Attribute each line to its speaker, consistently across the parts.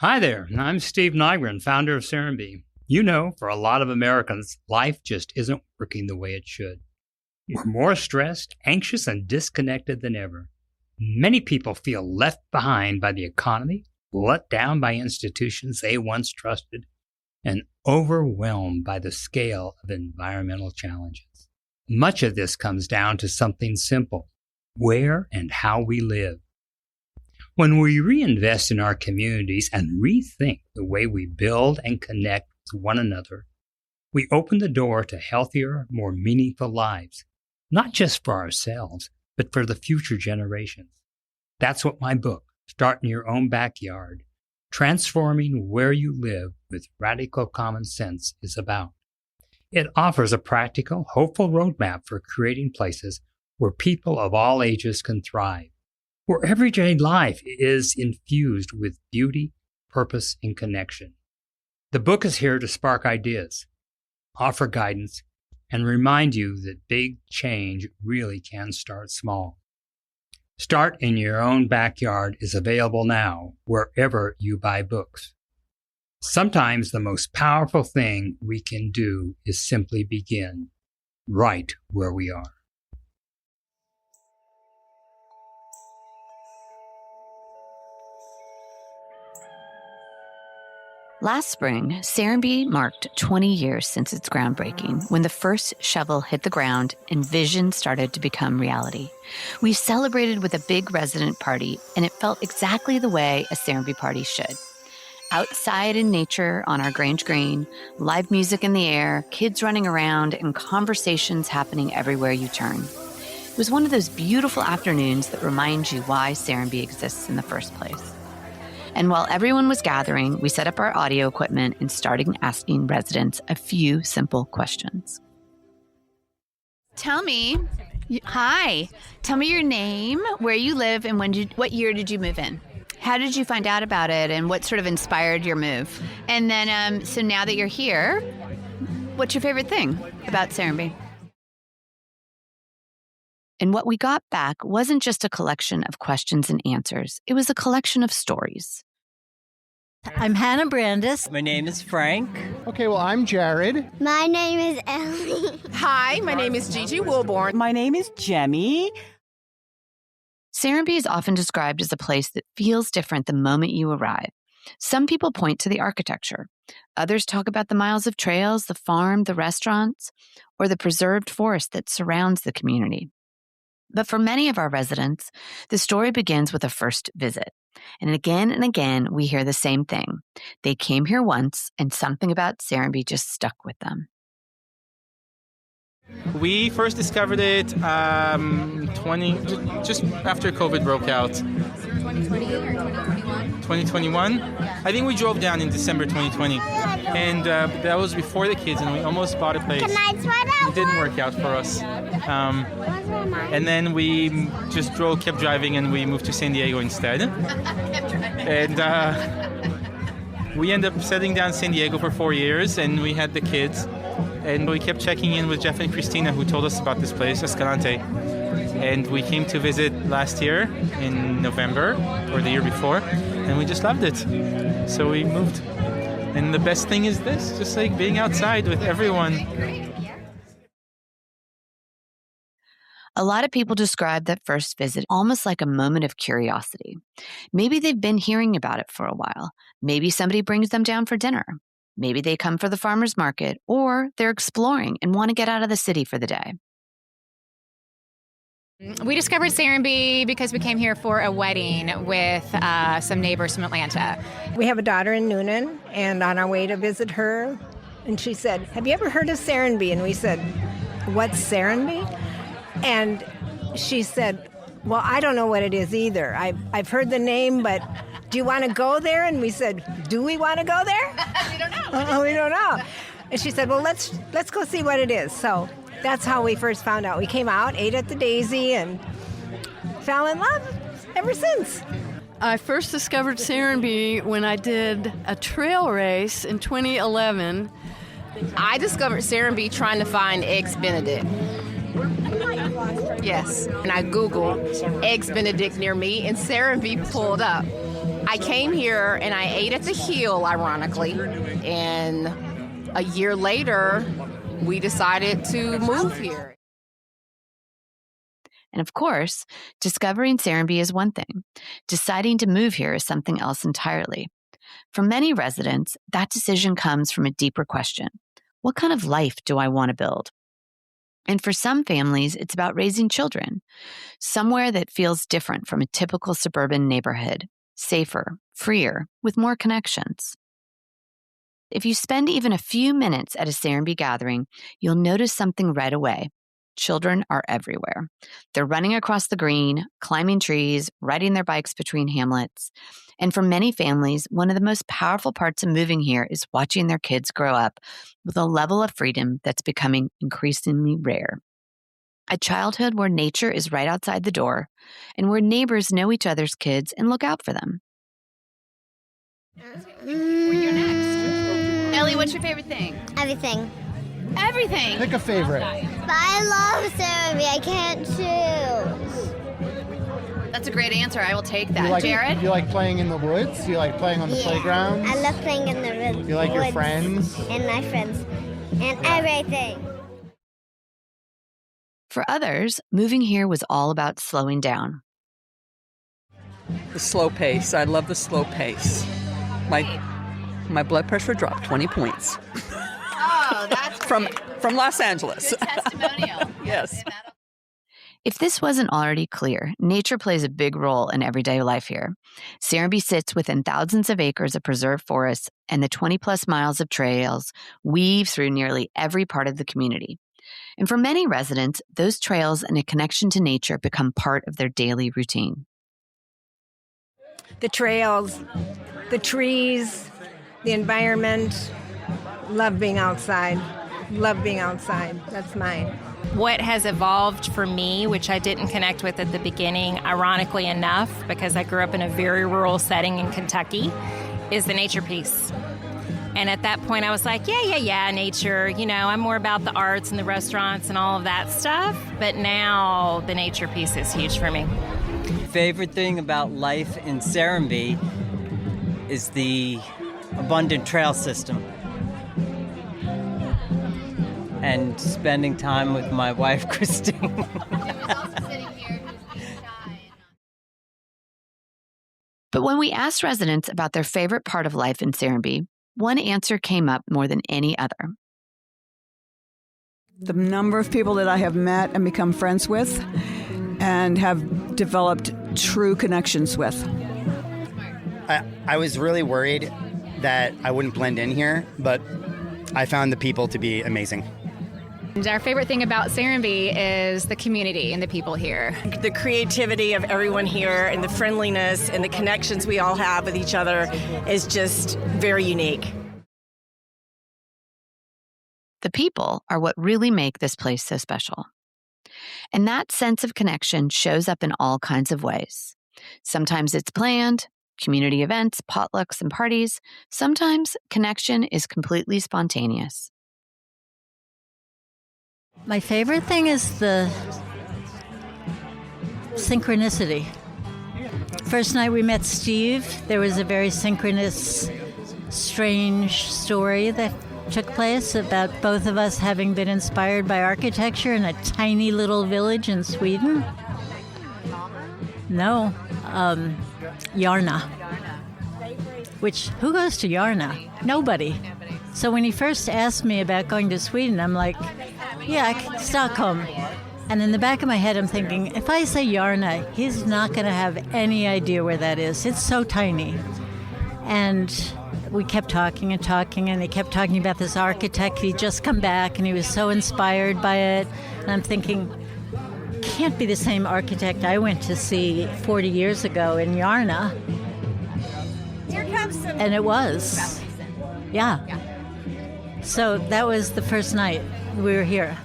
Speaker 1: Hi there, I'm Steve Nygren, founder of Serenbe. You know, for a lot of Americans, life just isn't working the way it should. We're more stressed, anxious, and disconnected than ever. Many people feel left behind by the economy, let down by institutions they once trusted, and overwhelmed by the scale of environmental challenges. Much of this comes down to something simple: where and how we live. When we reinvest in our communities and rethink the way we build and connect with one another, we open the door to healthier, more meaningful lives, not just for ourselves, but for the future generations. That's what my book, Start in Your Own Backyard, Transforming Where You Live with Radical Common Sense, is about. It offers a practical, hopeful roadmap for creating places where people of all ages can thrive, where everyday life is infused with beauty, purpose, and connection. The book is here to spark ideas, offer guidance, and remind you that big change really can start small. Start in Your Own Backyard is available now wherever you buy books. Sometimes the most powerful thing we can do is simply begin right where we are.
Speaker 2: Last spring, Serenbe marked 20 years since its groundbreaking, when the first shovel hit the ground and vision started to become reality. We celebrated with a big resident party, and it felt exactly the way a Serenbe party should. Outside in nature on our Grange Green, live music in the air, kids running around, and conversations happening everywhere you turn. It was one of those beautiful afternoons that remind you why Serenbe exists in the first place. And while everyone was gathering, we set up our audio equipment and started asking residents a few simple questions. Tell me your name, where you live, and what year did you move in? How did you find out about it, and what sort of inspired your move? And then, so now that you're here, what's your favorite thing about Serenbe? And what we got back wasn't just a collection of questions and answers. It was a collection of stories.
Speaker 3: I'm Hannah Brandis.
Speaker 4: My name is Frank.
Speaker 5: Okay, well, I'm Jared.
Speaker 6: My name is Ellie.
Speaker 7: Hi, my name is Gigi Wilborn.
Speaker 4: My name is Jemmy.
Speaker 2: Serenbe is often described as a place that feels different the moment you arrive. Some people point to the architecture. Others talk about the miles of trails, the farm, the restaurants, or the preserved forest that surrounds the community. But for many of our residents, the story begins with a first visit. And again, we hear the same thing. They came here once, and something about Serenbe just stuck with them.
Speaker 8: We first discovered it just after COVID broke out.
Speaker 6: 2020 or 2021?
Speaker 8: 2021? I think we drove down in December 2020. And that was before the kids, and we almost bought a place.
Speaker 6: Can I try that?
Speaker 8: It didn't work out for us. And then we just kept driving, and we moved to San Diego instead. And we ended up settling down in San Diego for 4 years, and we had the kids. And we kept checking in with Jeff and Christina, who told us about this place, Escalante. And we came to visit last year in November, or the year before, and we just loved it. So we moved. And the best thing is this, just like being outside with everyone.
Speaker 2: A lot of people describe that first visit almost like a moment of curiosity. Maybe they've been hearing about it for a while. Maybe somebody brings them down for dinner. Maybe they come for the farmer's market, or they're exploring and want to get out of the city for the day.
Speaker 9: We discovered Serenbe because we came here for a wedding with some neighbors from Atlanta.
Speaker 7: We have a daughter in Noonan, and on our way to visit her, and she said, "Have you ever heard of Serenbe?" And we said, "What's Serenbe?" And she said, "Well, I don't know what it is either. I've heard the name, but do you want to go there?" And we said, "Do we want to go there?"
Speaker 9: We don't know.
Speaker 7: We don't know. And she said, "Well, let's go see what it is." So that's how we first found out. We came out, ate at the Daisy, and fell in love ever since.
Speaker 3: I first discovered Serenbe when I did a trail race in 2011.
Speaker 10: I discovered Serenbe trying to find Eggs Benedict. Yes. And I Googled Eggs Benedict near me, and Serenbe pulled up. I came here and I ate at the Heel, ironically, and a year later, we decided to move here.
Speaker 2: And of course, discovering Serenbe is one thing. Deciding to move here is something else entirely. For many residents, that decision comes from a deeper question. What kind of life do I want to build? And for some families, it's about raising children, somewhere that feels different from a typical suburban neighborhood, safer, freer, with more connections. If you spend even a few minutes at a Serenbe gathering, you'll notice something right away. Children are everywhere. They're running across the green, climbing trees, riding their bikes between hamlets. And for many families, one of the most powerful parts of moving here is watching their kids grow up with a level of freedom that's becoming increasingly rare. A childhood where nature is right outside the door and where neighbors know each other's kids and look out for them.
Speaker 9: You're next. Ellie, what's your favorite thing?
Speaker 6: Everything.
Speaker 9: Everything.
Speaker 5: Pick a favorite.
Speaker 6: But I love Serenbe. I can't choose.
Speaker 9: That's a great answer. I will take that.
Speaker 5: You like,
Speaker 9: Jared?
Speaker 5: You like playing in the woods? You like playing on the playground?
Speaker 6: I love playing in the woods.
Speaker 5: You like your friends?
Speaker 6: And my friends. And everything.
Speaker 2: For others, moving here was all about slowing down.
Speaker 4: The slow pace. I love the slow pace. My blood pressure dropped 20 points.
Speaker 9: Oh, that's
Speaker 4: from Los Angeles.
Speaker 9: good testimonial.
Speaker 4: Yes.
Speaker 2: If this wasn't already clear, nature plays a big role in everyday life here. Serenbe sits within thousands of acres of preserved forests, and the 20-plus miles of trails weave through nearly every part of the community. And for many residents, those trails and a connection to nature become part of their daily routine.
Speaker 7: The trails, the trees, the environment. Love being outside. Love being outside. That's mine.
Speaker 11: What has evolved for me, which I didn't connect with at the beginning, ironically enough, because I grew up in a very rural setting in Kentucky, is the nature piece. And at that point, I was like, yeah, nature. You know, I'm more about the arts and the restaurants and all of that stuff. But now the nature piece is huge for me.
Speaker 4: Favorite thing about life in Serenbe is the abundant trail system. And spending time with my wife, Christine.
Speaker 2: But when we asked residents about their favorite part of life in Serenbe, one answer came up more than any other.
Speaker 12: The number of people that I have met and become friends with and have developed true connections with.
Speaker 13: I was really worried that I wouldn't blend in here, but I found the people to be amazing.
Speaker 9: And our favorite thing about Serenbe is the community and the people here.
Speaker 14: The creativity of everyone here and the friendliness and the connections we all have with each other is just very unique.
Speaker 2: The people are what really make this place so special. And that sense of connection shows up in all kinds of ways. Sometimes it's planned, community events, potlucks, and parties. Sometimes connection is completely spontaneous.
Speaker 15: My favorite thing is the synchronicity. First night we met Steve, there was a very synchronous, strange story that took place about both of us having been inspired by architecture in a tiny little village in Sweden. No, Yarna. Which, who goes to Yarna? Nobody. So when he first asked me about going to Sweden, I'm like, yeah, Stockholm. And in the back of my head, I'm thinking, if I say Yarna, he's not going to have any idea where that is. It's so tiny. And we kept talking, and he kept talking about this architect. He'd just come back, and he was so inspired by it. And I'm thinking, can't be the same architect I went to see 40 years ago in Yarna.
Speaker 6: Here comes some.
Speaker 15: And it was. Yeah. So that was the first night we were here.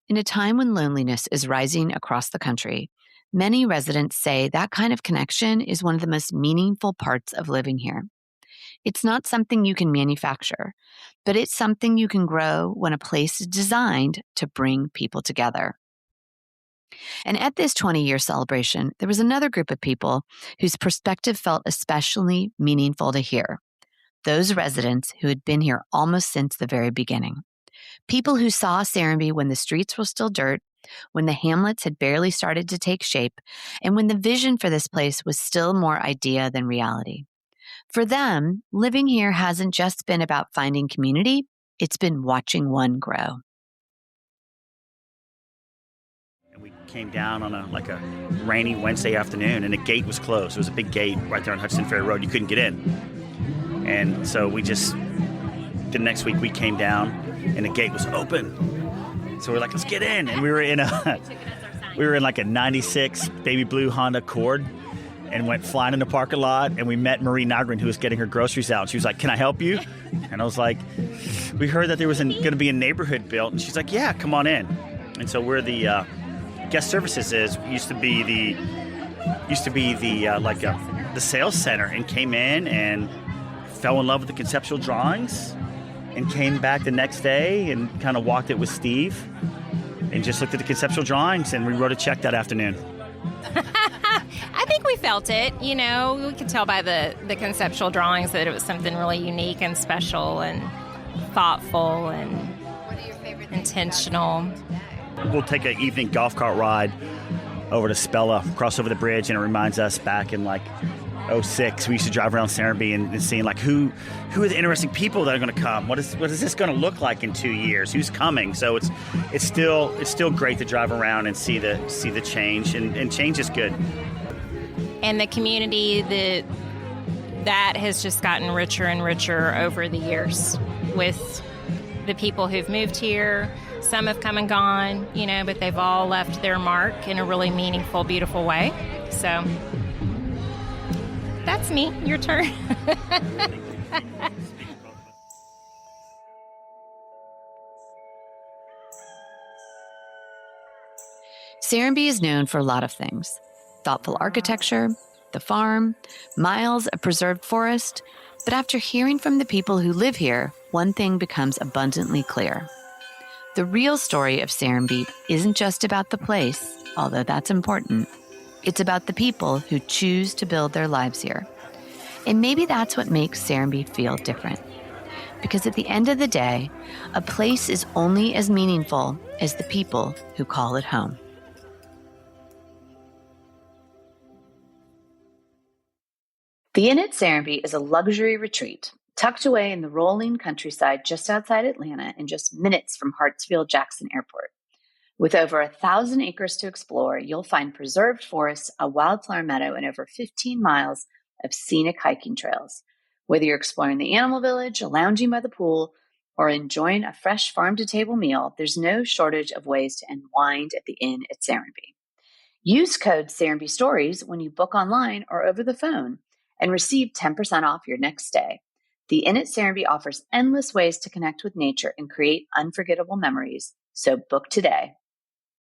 Speaker 2: In a time when loneliness is rising across the country, many residents say that kind of connection is one of the most meaningful parts of living here. It's not something you can manufacture, but it's something you can grow when a place is designed to bring people together. And at this 20-year celebration, there was another group of people whose perspective felt especially meaningful to hear. Those residents who had been here almost since the very beginning. People who saw Serenbe when the streets were still dirt, when the hamlets had barely started to take shape, and when the vision for this place was still more idea than reality. For them, living here hasn't just been about finding community, it's been watching one grow.
Speaker 16: We came down on a rainy Wednesday afternoon, and the gate was closed. There was a big gate right there on Hudson Ferry Road. You couldn't get in. And so the next week we came down, and the gate was open. So we're like, let's get in. And we were in like a 96 baby blue Honda Accord, and went flying in the parking lot, and we met Marie Nygren, who was getting her groceries out. She was like, can I help you? And I was like, we heard that there was going to be a neighborhood built. And she's like, yeah, come on in. And so we're the guest services used to be the sales center, and came in and fell in love with the conceptual drawings, and came back the next day and kind of walked it with Steve and just looked at the conceptual drawings, and we wrote a check that afternoon.
Speaker 11: I think we felt it. You know, we could tell by the conceptual drawings that it was something really unique and special and thoughtful and intentional.
Speaker 16: We'll take an evening golf cart ride over to Spella, cross over the bridge, and it reminds us back in like 06, we used to drive around Serenbe and seeing like who are the interesting people that are going to come. What is this going to look like in 2 years? Who's coming? So it's still great to drive around and see the change, and change is good.
Speaker 11: And the community that has just gotten richer and richer over the years with the people who've moved here. Some have come and gone, you know, but they've all left their mark in a really meaningful, beautiful way. So that's me. Your turn.
Speaker 2: Serenbe is known for a lot of things. Thoughtful architecture, the farm, miles of preserved forest. But after hearing from the people who live here, one thing becomes abundantly clear. The real story of Serenbe isn't just about the place, although that's important. It's about the people who choose to build their lives here. And maybe that's what makes Serenbe feel different. Because at the end of the day, a place is only as meaningful as the people who call it home. The Inn at Serenbe is a luxury retreat tucked away in the rolling countryside just outside Atlanta and just minutes from Hartsfield-Jackson Airport. With over 1,000 acres to explore, you'll find preserved forests, a wildflower meadow, and over 15 miles of scenic hiking trails. Whether you're exploring the animal village, lounging by the pool, or enjoying a fresh farm-to-table meal, there's no shortage of ways to unwind at the Inn at Serenbe. Use code Serenbe Stories when you book online or over the phone and receive 10% off your next stay. The Inn at Serenbe offers endless ways to connect with nature and create unforgettable memories, so book today.